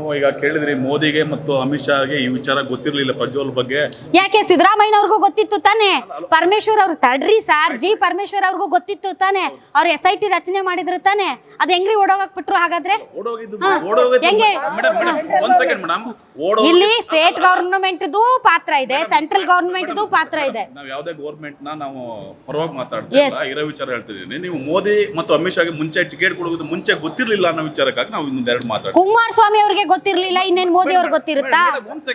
ನಾವು ಈಗ ಕೇಳಿದ್ರಿ ಮೋದಿಗೆ ಮತ್ತು ಅಮಿತ್ ಶಾಗೆ ಈ ವಿಚಾರ ಗೊತ್ತಿರಲಿಲ್ಲ ಪ್ರಜ್ವಲ್ ಬಗ್ಗೆ. ಯಾಕೆ ಸಿದ್ದರಾಮಯ್ಯನವ್ರಿಗೂ ಗೊತ್ತಿತ್ತು ತಾನೆ, ಪರಮೇಶ್ವರ್ ಅವ್ರು ತಡ್ರಿ ಸರ್, ಜಿ ಪರಮೇಶ್ವರ್ ಅವ್ರಿಗೂ ಗೊತ್ತಿತ್ತು ತಾನೆ, ಅವ್ರು SIT ರಚನೆ ಮಾಡಿದ್ರು ತಾನೆ, ಅದ್ ಹೆಂಗ್ರಿ ಓಡೋಗಕ್ ಬಿಟ್ರು ಹಾಗಾದ್ರೆ? ಹೆಂಗೆ ಇಲ್ಲಿ ಸ್ಟೇಟ್ ಗವರ್ನಮೆಂಟ್ ಪಾತ್ರ ಇದೆ, ಸೆಂಟ್ರಲ್ ಗವರ್ನಮೆಂಟ್ ಪಾತ್ರ ಇದೆ. ನಾವು ಯಾವುದೇ ಗವರ್ನಮೆಂಟ್ ನಾವು ಪರವಾಗಿ ಮಾತಾಡ್ತೀವಿ, ಇರೋ ವಿಚಾರ ಹೇಳ್ತಿದ್ದೀನಿ. ನೀವು ಮೋದಿ ಮತ್ತು ಅಮಿತ್ ಶಾಗೆ ಮುಂಚೆ ಟಿಕೆಟ್ ಕೊಡೋದು ಮುಂಚೆ ಗೊತ್ತಿರಲಿಲ್ಲ ಅನ್ನೋ ವಿಚಾರಕ್ಕಾಗಿ ನಾವು ಇನ್ನೊಂದೆರಡು ಮಾತಾಡ್ತೀವಿ. ಕುಮಾರಸ್ವಾಮಿ ಅವ್ರಿಗೆ ಗೊತ್ತಿರ್ಲಿಲ್ಲ, ಇನ್ನೇನ್ ಮೋದಿ ಅವ್ರಿಗೆ ಗೊತ್ತಿರುತ್ತಾ? ಒಂದ್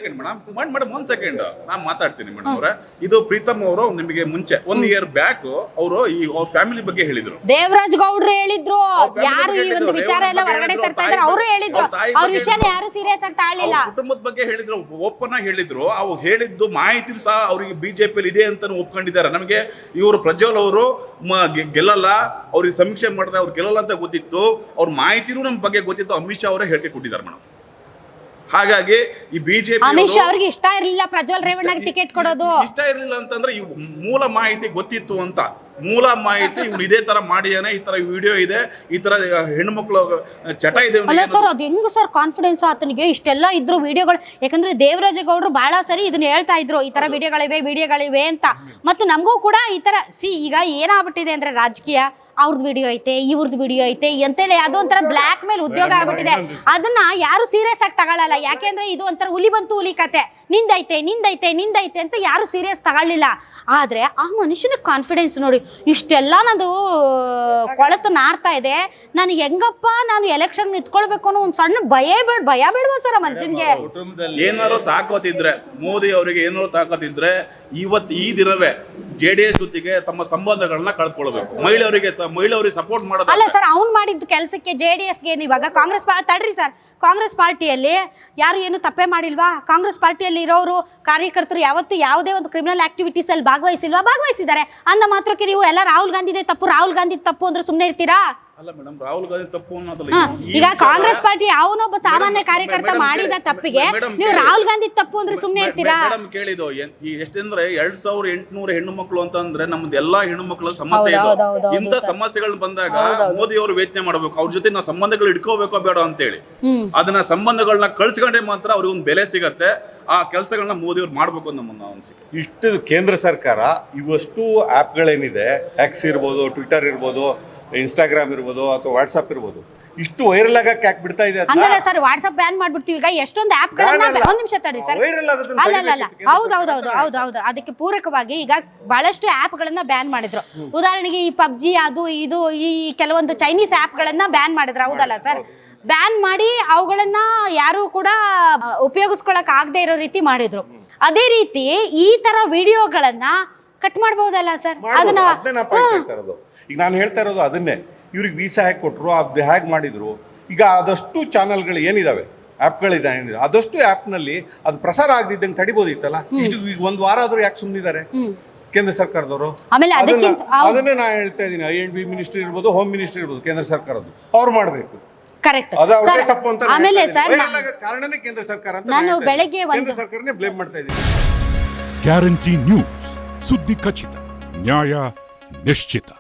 ಸೆಕೆಂಡ್ ನಾನು ಮಾತಾಡ್ತೀನಿ ಮೇಡಮ್ ಅವರೇ. ಇದು ಪ್ರೀತಮ್ ಅವರು ನಿಮಗೆ ಮುಂಚೆ 1 year ಬ್ಯಾಕ್ ಅವರು ಈ ಫ್ಯಾಮಿಲಿ ಬಗ್ಗೆ ಹೇಳಿದ್ರು. ದೇವರಾಜ್ ಗೌಡ್ರು ಹೇಳಿದ್ರು, ಯಾರು ಈ ಒಂದು ವಿಚಾರ ಎಲ್ಲ ಹೊರಗಡೆ ತರ್ತಾ ಇದ್ದಾರೆ ಅವರು ಹೇಳಿದ್ರು, ಅವ್ರ ವಿಷಯನ ಯಾರು ಸೀರಿಯಸ್ ಆಗಿ ತಾಳಿಲ್ಲ. ಕುಟುಂಬದ ಬಗ್ಗೆ ಹೇಳಿದ್ರು, ಓಪನ್ ಆಗಿ ಹೇಳಿದ್ರು. ಅವ್ರು ಹೇಳಿದ್ದು ಮಾಹಿತಿ ಸಹ ಅವರಿಗೆ ಬಿಜೆಪಿಯಲ್ಲಿ ಇದೆ ಅಂತ ಒಪ್ಕೊಂಡಿದ್ದಾರೆ. ನಮಗೆ ಇವರು ಪ್ರಜ್ವಲ್ ಅವರು ಗೆಲ್ಲಲ್ಲ, ಅವ್ರಿಗೆ ಸಮೀಕ್ಷೆ ಮಾಡಿದ್ರೆ ಅವ್ರು ಗೆಲ್ಲಲ್ಲ ಅಂತ ಗೊತ್ತಿತ್ತು, ಅವ್ರ ಮಾಹಿತಿನೂ ನಮ್ಮ ಬಗ್ಗೆ ಗೊತ್ತಿತ್ತು. ಅಮಿತ್ ಶಾ ಅವರೇ ಹೇಳಿಕೆ ಕೊಟ್ಟಿದ್ದಾರೆ ಮೇಡಮ್. ಹಾಗಾಗಿ ಈ ಬಿಜೆಪಿ ಅಮಿತ್ ಶಾ ಅವ್ರಿಗೆ ಇಷ್ಟ ಇರಲಿಲ್ಲ ಪ್ರಜ್ವಲ್ ರೇವಣ್ಣಗೆ ಟಿಕೆಟ್ ಕೊಡೋದು. ಇಷ್ಟ ಇರಲಿಲ್ಲ ಅಂತಂದ್ರೆ ಈ ಮೂಲ ಮಾಹಿತಿ ಗೊತ್ತಿತ್ತು ಅಂತ. ಮೂಲ ಮಾಹಿತಿ ಇವ್ರು ಇದೇ ತರ ಮಾಡಿಯಾನೆ, ಈ ತರ ವಿಡಿಯೋ ಇದೆ, ಈ ತರ ಹೆಣ್ಮಕ್ಳು ಚಟ ಇದೆ. ಅಲ್ಲ ಸರ್, ಅದು ಹೆಂಗ್ ಸರ್ ಕಾನ್ಫಿಡೆನ್ಸ್ ಆತನಿಗೆ ಇಷ್ಟೆಲ್ಲ ಇದ್ರು ವಿಡಿಯೋಗಳು? ಯಾಕಂದ್ರೆ ದೇವರಾಜ ಗೌಡ್ರು ಬಹಳ ಸರಿ ಇದನ್ನ ಹೇಳ್ತಾ ಇದ್ರು, ಈ ತರ ವಿಡಿಯೋಗಳಿವೆ ಅಂತ. ಮತ್ತು ನಮಗೂ ಕೂಡ ಈ ತರ ಈಗ ಏನಾಗ್ಬಿಟ್ಟಿದೆ ಅಂದ್ರೆ ರಾಜಕೀಯ, ಅವ್ರದ್ದು ವಿಡಿಯೋ ಐತೆ, ಇವ್ರದ್ದು ವಿಡಿಯೋ ಐತೆ ಅಂತೇಳಿ ಅದು ಒಂಥರ ಬ್ಲ್ಯಾಕ್ ಮೇಲ್ ಉದ್ಯೋಗ ಆಗ್ಬಿಟ್ಟಿದೆ. ಅದನ್ನ ಯಾರು ಸೀರಿಯಸ್ ಆಗಿ ತಗೊಳ್ಳಲ್ಲ. ಯಾಕೆಂದ್ರೆ ಇದು ಒಂಥರ ಹುಲಿ ಬಂತು ಹುಲಿ ಕತೆ, ನಿಂದೈತೆ ಅಂತ ಯಾರು ಸೀರಿಯಸ್ ತಗೊಳ್ಳಿಲ್ಲ. ಆದ್ರೆ ಆ ಮನುಷ್ಯನ ಕಾನ್ಫಿಡೆನ್ಸ್ ನೋಡಿ, ಇಷ್ಟೆಲ್ಲ ನಂದು ಕೊಳತು ನಾರ್ತಾ ಇದೆ, ನಾನು ಹೆಂಗಪ್ಪ ನಾನು ಎಲೆಕ್ಷನ್ ನಿಂತ್ಕೊಳ್ಬೇಕು ಅನ್ನೋ ಒಂದು ಸಣ್ಣ ಭಯ ಬೇಡವಾ ಸರ್ ಆ ಮನುಷ್ಯನ್ಗೆ? ಏನಾರು ತಾಕತ್ತಿದ್ರೆ, ಮೋದಿ ಅವರಿಗೆ ಏನಾರು ತಾಕತ್ತಿದ್ರೆ ಇವತ್ತು ಈ ದಿನವೇ JDS ಜೊತೆಗೆ ತಮ್ಮ ಸಂಬಂಧಗಳನ್ನ ಕಳ್ಕೊಳ್ಬೇಕು. ಮಹಿಳೆಯರಿಗೆ ಸಪೋರ್ಟ್ ಮಾಡೋದು ಅಲ್ಲ ಸರ್, ಅವ್ನು ಮಾಡಿದ್ದು ಕೆಲಸಕ್ಕೆ JDSಗೆ ಇವಾಗ ಕಾಂಗ್ರೆಸ್ ತಡ್ರಿ ಸರ್, ಕಾಂಗ್ರೆಸ್ ಪಾರ್ಟಿಯಲ್ಲಿ ಯಾರು ಏನು ತಪ್ಪೇ ಮಾಡಿಲ್ವಾ? ಕಾಂಗ್ರೆಸ್ ಪಾರ್ಟಿಯಲ್ಲಿ ಇರೋರು ಕಾರ್ಯಕರ್ತರು ಯಾವತ್ತು ಯಾವುದೇ ಒಂದು ಕ್ರಿಮಿನಲ್ ಆಕ್ಟಿವಿಟೀಸ್ ಅಲ್ಲಿ ಭಾಗವಹಿಸಿದ್ದಾರೆ ಅಂದ ಮಾತ್ರಕ್ಕೆ ನೀವು ಎಲ್ಲ ರಾಹುಲ್ ಗಾಂಧಿದೇ ತಪ್ಪು ಅಂದ್ರೆ ಸುಮ್ಮನೆ ಇರ್ತೀರಾ? ಅಲ್ಲ ಮೇಡಮ್, ರಾಹುಲ್ ಗಾಂಧಿ ತಪ್ಪು ಅನ್ನೋದಲ್ಲ. ಈಗ ಕಾಂಗ್ರೆಸ್ ಪಾರ್ಟಿ ಯಾವನೊಬ್ಬ ಸಾಮಾನ್ಯ ಕಾರ್ಯಕರ್ತ ಮಾಡಿದ ತಪ್ಪಿಗೆ ನೀವು ರಾಹುಲ್ ಗಾಂಧಿ ತಪ್ಪು ಅಂದ್ರೆ ಸುಮ್ಮನೆ ಇರ್ತೀರಾ? ಮೇಡಮ್ ಕೇಳಿದ್ದು ಎಷ್ಟಂದ್ರೆ 2800 ಹೆಣ್ಣು ಮಕ್ಕಳು ಅಂತಂದ್ರೆ ನಮ್ದು ಎಲ್ಲಾ ಹೆಣ್ಣು ಮಕ್ಕಳ ಸಮಸ್ಯೆ ಇದೆ. ಇಂಥ ಸಮಸ್ಯೆಗಳು ಬಂದಾಗ ಮೋದಿ ಅವರು ಯೋಚನೆ ಮಾಡಬೇಕು, ಅವ್ರ ಜೊತೆ ನಾವು ಸಂಬಂಧಗಳು ಇಟ್ಕೋಬೇಕೋ ಬೇಡ ಅಂತೇಳಿ. ಅದನ್ನ ಸಂಬಂಧಗಳನ್ನ ಕಳ್ಸ್ಕೊಂಡ್ರೆ ಮಾತ್ರ ಅವ್ರಿಗೆ ಒಂದು ಬೆಲೆ ಸಿಗತ್ತೆ. ಆ ಕೆಲಸಗಳನ್ನ ಮೋದಿ ಅವ್ರು ಮಾಡ್ಬೇಕು ಅಂತ ನಮ್ಮ ಅನಿಸಿಕೆ. ಇಷ್ಟು ಕೇಂದ್ರ ಸರ್ಕಾರ ಇವಷ್ಟು ಆ್ಯಪ್ಗಳೇನಿದೆ, ಎಕ್ಸ್ ಇರ್ಬೋದು, ಟ್ವಿಟರ್ ಇರ್ಬೋದು, ಇನ್ಸ್ಟಾಗ್ರಾಮ್ ಇರ್ಬೋದು ಅಥವಾ ವಾಟ್ಸ್ಆಪ್ ಇರ್ಬೋದು, ಇಷ್ಟು ವೈರಲ್ ಆಗಕ್ಕೆ ಯಾಕೆ ಬಿಡ್ತಾ ಇದೆ? ಹಂಗಲ್ಲ ಸರ್, ವಾಟ್ಸ್ಆಪ್ ಬ್ಯಾನ್ ಮಾಡ್ಬಿಡ್ತೀವಿ. ಈಗ ಎಷ್ಟೊಂದು ಆಪ್ಗಳನ್ನ ಒಂದ್ ನಿಮಿಷ ತಡಿ ಸರ್. ಅಲ್ಲ ಹೌದು, ಅದಕ್ಕೆ ಪೂರಕವಾಗಿ ಈಗ ಬಹಳಷ್ಟು ಆಪ್ಗಳನ್ನ ಬ್ಯಾನ್ ಮಾಡಿದ್ರು. ಉದಾಹರಣೆಗೆ ಈ PUBG ಅದು ಇದು ಈ ಕೆಲವೊಂದು ಚೈನೀಸ್ ಆಪ್ಗಳನ್ನ ಬ್ಯಾನ್ ಮಾಡಿದ್ರು, ಹೌದಲ್ಲ ಸರ್? ಬ್ಯಾನ್ ಮಾಡಿ ಅವುಗಳನ್ನ ಯಾರು ಕೂಡ ಉಪಯೋಗಿಸ್ಕೊಳಕ್ ಆಗದೆ ಇರೋ ರೀತಿ ಮಾಡಿದ್ರು. ಅದೇ ರೀತಿ ಈ ತರ ವಿಡಿಯೋಗಳನ್ನ ಕಟ್ ಮಾಡಬಹುದಲ್ಲ ಸರ್? ಅದನ್ನ ಈಗ ನಾನು ಹೇಳ್ತಾ ಇರೋದು ಅದನ್ನೇ. ಇವ್ರಿಗೆ ವೀಸಾ ಹೇಗೆ ಕೊಟ್ಟರು, ಅದು ಹೇಗೆ ಮಾಡಿದ್ರು. ಈಗ ಆದಷ್ಟು ಚಾನಲ್ಗಳು ಏನಿದಾವೆ, ಆ್ಯಪ್ಗಳಿದೆ, ಆದಷ್ಟು ಆ್ಯಪ್ನಲ್ಲಿ ಅದು ಪ್ರಸಾರ ಆಗದಿದ್ದಂಗೆ ತಡಿಬೋದಿತ್ತಲ್ಲ. ಇಷ್ಟು ಈಗ 1 ವಾರ ಆದ್ರೂ ಯಾಕೆ ಸುಮ್ಮನಿದ್ದಾರೆ ಕೇಂದ್ರ ಸರ್ಕಾರದವರು? ಅದನ್ನೇ ನಾನು ಹೇಳ್ತಾ ಇದ್ದೀನಿ. IND ಮಿನಿಸ್ಟ್ರಿ ಇರ್ಬೋದು, ಹೋಮ್ ಮಿನಿಸ್ಟ್ರಿ ಇರ್ಬೋದು, ಕೇಂದ್ರ ಸರ್ಕಾರದ್ದು ಅವ್ರು ಮಾಡಬೇಕು. ಕರೆಕ್ಟ್. ತಪ್ಪು ಅಂತ ಕಾರಣನೇ ಕೇಂದ್ರ ಸರ್ಕಾರ ಅಂತ ನಾನು ಬೆಳಗ್ಗೆ ಕೇಂದ್ರ ಸರ್ಕಾರನೇ ಬ್ಲೇಮ್ ಮಾಡ್ತಾ ಇದ್ದೀನಿ. ಗ್ಯಾರಂಟಿ ನ್ಯೂಸ್, ಸುದ್ದಿ ಖಚಿತ, ನ್ಯಾಯ ನಿಶ್ಚಿತ.